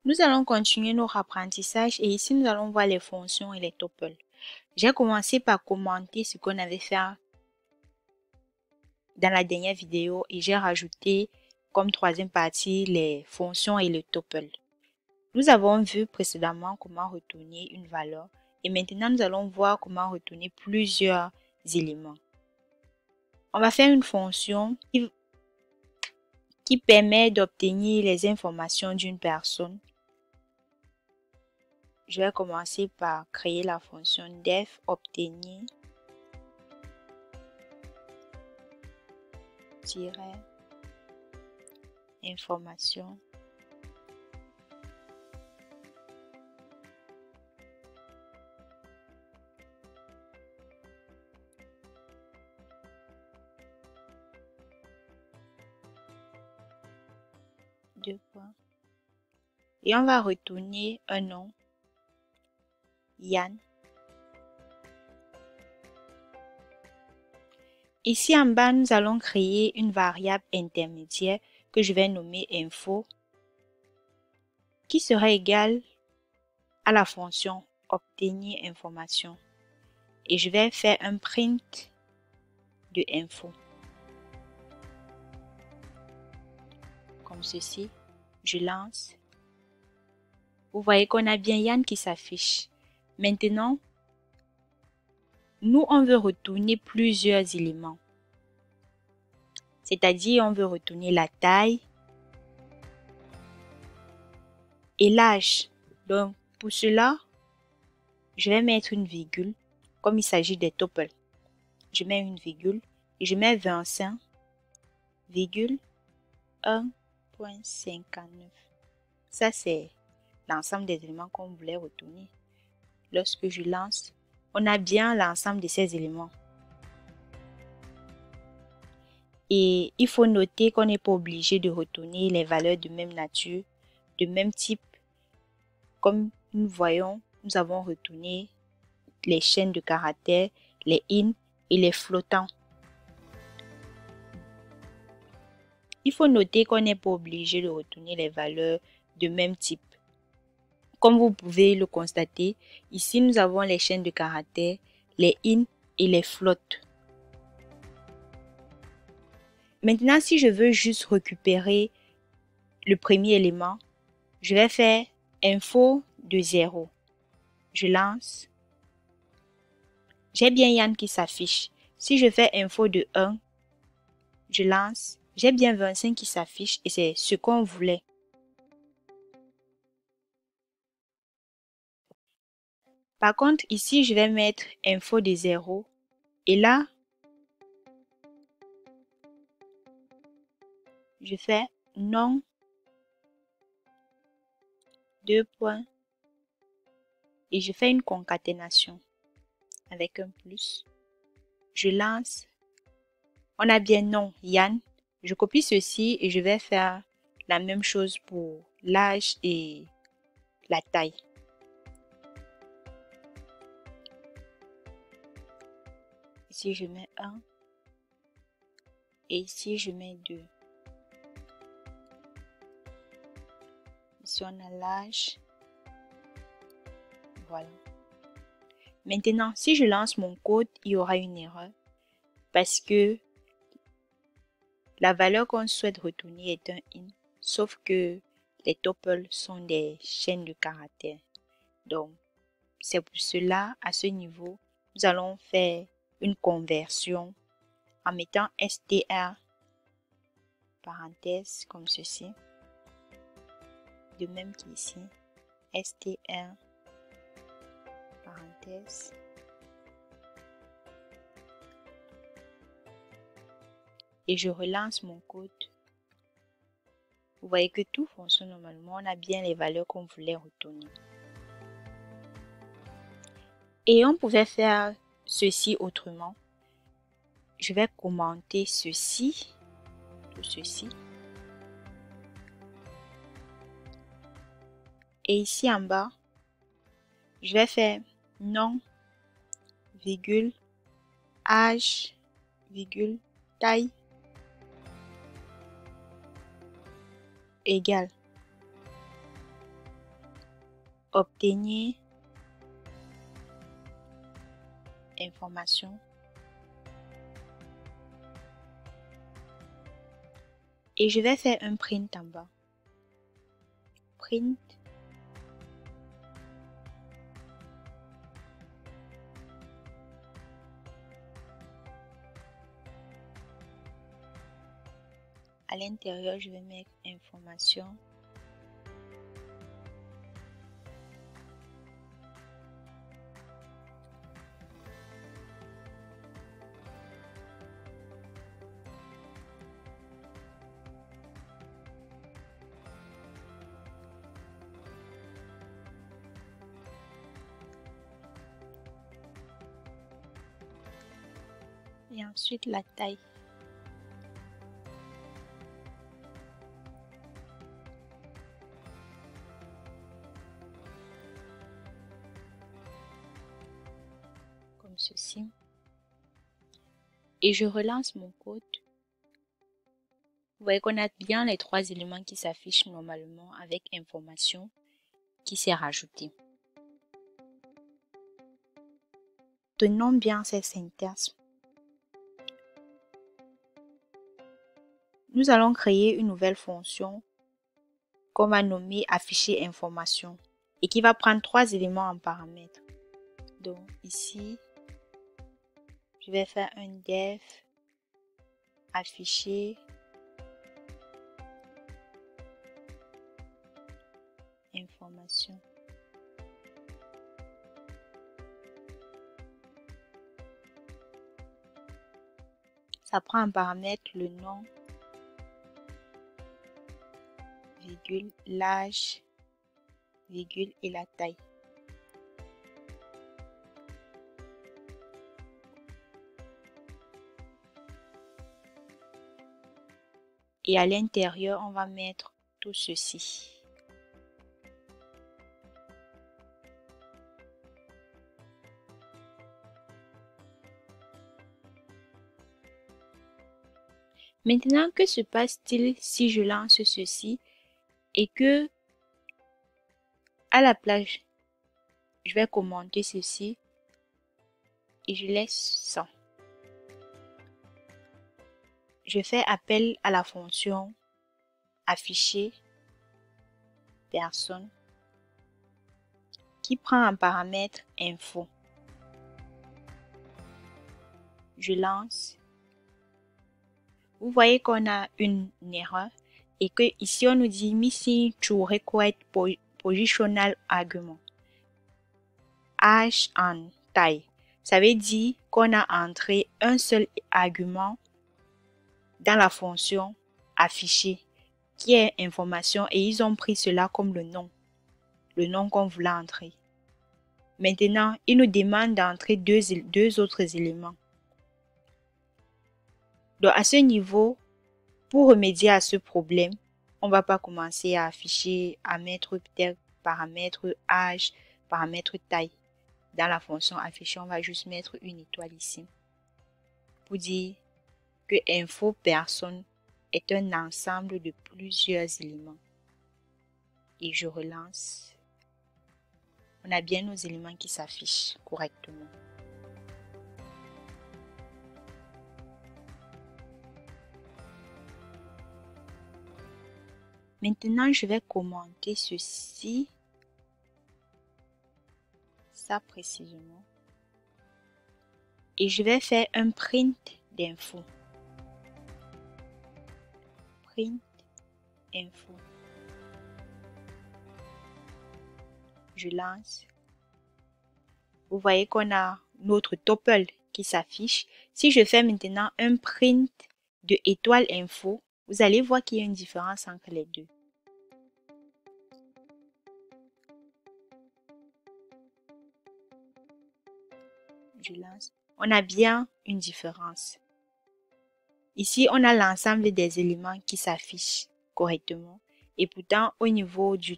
Nous allons continuer notre apprentissage et ici nous allons voir les fonctions et les tuples. J'ai commencé par commenter ce qu'on avait fait dans la dernière vidéo et j'ai rajouté comme troisième partie les fonctions et le tuple. Nous avons vu précédemment comment retourner une valeur et maintenant nous allons voir comment retourner plusieurs éléments. On va faire une fonction qui permet d'obtenir les informations d'une personne. Je vais commencer par créer la fonction def obtenir information deux points et on va retourner un nom Yann. Ici en bas, nous allons créer une variable intermédiaire que je vais nommer info qui sera égale à la fonction obtenir information et je vais faire un print de info comme ceci. Je lance. Vous voyez qu'on a bien Yann qui s'affiche. Maintenant, nous, on veut retourner plusieurs éléments. C'est-à-dire, on veut retourner la taille et l'âge. Donc, pour cela, je vais mettre une virgule, comme il s'agit des tuples. Je mets une virgule et je mets 25,1.59. Ça, c'est l'ensemble des éléments qu'on voulait retourner. Lorsque je lance, on a bien l'ensemble de ces éléments. Et il faut noter qu'on n'est pas obligé de retourner les valeurs de même nature, de même type. Comme nous voyons, nous avons retourné les chaînes de caractères, les int et les flottants. Il faut noter qu'on n'est pas obligé de retourner les valeurs de même type. Comme vous pouvez le constater, ici nous avons les chaînes de caractères, les int et les flottes. Maintenant, si je veux juste récupérer le premier élément, je vais faire info de 0. Je lance. J'ai bien Yann qui s'affiche. Si je fais info de 1, je lance. J'ai bien 25 qui s'affiche et c'est ce qu'on voulait. Par contre, ici, je vais mettre info de 0 et là, je fais nom, 2 points et je fais une concaténation avec un plus. Je lance. On a bien nom Yann. Je copie ceci et je vais faire la même chose pour l'âge et la taille. Ici, je mets 1 et ici, je mets 2. Ici, on a l'âge. Voilà. Maintenant, si je lance mon code, il y aura une erreur parce que la valeur qu'on souhaite retourner est un int, sauf que les tuples sont des chaînes de caractères. Donc, c'est pour cela, à ce niveau, nous allons faire une conversion en mettant str parenthèse comme ceci. De même qu'ici, str parenthèse. Et je relance mon code. Vous voyez que tout fonctionne normalement. On a bien les valeurs qu'on voulait retourner. Et on pouvait faire ceci autrement. Je vais commenter ceci, tout ceci. Et ici en bas, je vais faire nom, virgule, âge, virgule, taille, égale. Obtenir information. Et je vais faire un print en bas. Print. À l'intérieur, je vais mettre information. Et ensuite la taille. Comme ceci. Et je relance mon code. Vous voyez qu'on a bien les trois éléments qui s'affichent normalement avec information qui s'est rajoutée. Tenons bien ces syntaxes. Nous allons créer une nouvelle fonction qu'on va nommer afficher information et qui va prendre trois éléments en paramètre. Donc ici, je vais faire un def afficher information. Ça prend en paramètre le nom, virgule, l'âge, virgule et la taille. Et à l'intérieur, on va mettre tout ceci. Maintenant, que se passe-t-il si je lance ceci et que à la place, je vais commenter ceci et je laisse ça. Je fais appel à la fonction afficher personne qui prend en paramètre info. Je lance. Vous voyez qu'on a une erreur et que ici on nous dit missing to required positional argument. Âge en taille. Ça veut dire qu'on a entré un seul argument dans la fonction afficher qui est information et ils ont pris cela comme le nom qu'on voulait entrer. Maintenant, ils nous demandent d'entrer deux autres éléments. Donc à ce niveau, pour remédier à ce problème, on ne va pas commencer à afficher, à mettre peut-être paramètre âge, paramètre taille. Dans la fonction afficher, on va juste mettre une étoile ici pour dire que info personne est un ensemble de plusieurs éléments. Et je relance. On a bien nos éléments qui s'affichent correctement. Maintenant, je vais commenter ceci. Ça précisément. Et je vais faire un print d'info. Print info. Je lance. Vous voyez qu'on a notre tuple qui s'affiche. Si je fais maintenant un print de étoile info, vous allez voir qu'il y a une différence entre les deux. Je lance. On a bien une différence. Ici, on a l'ensemble des éléments qui s'affichent correctement. Et pourtant, au niveau du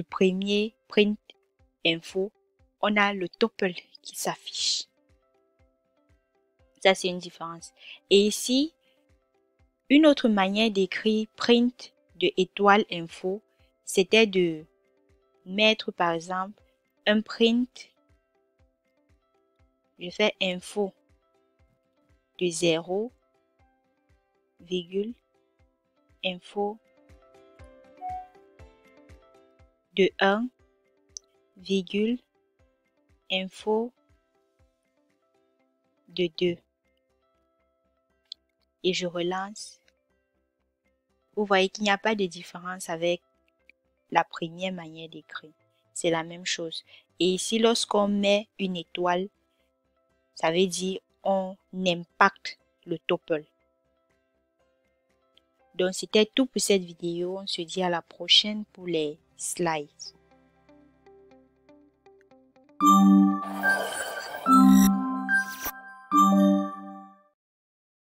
premier print info, on a le tuple qui s'affiche. Ça, c'est une différence. Et ici, une autre manière d'écrire print de étoile info, c'était de mettre par exemple un print. Je fais info de 0, virgule, info de 1, virgule, info de 2. Et je relance. Vous voyez qu'il n'y a pas de différence avec la première manière d'écrire. C'est la même chose. Et ici, lorsqu'on met une étoile, ça veut dire on impacte le tuple. Donc, c'était tout pour cette vidéo. On se dit à la prochaine pour les slides.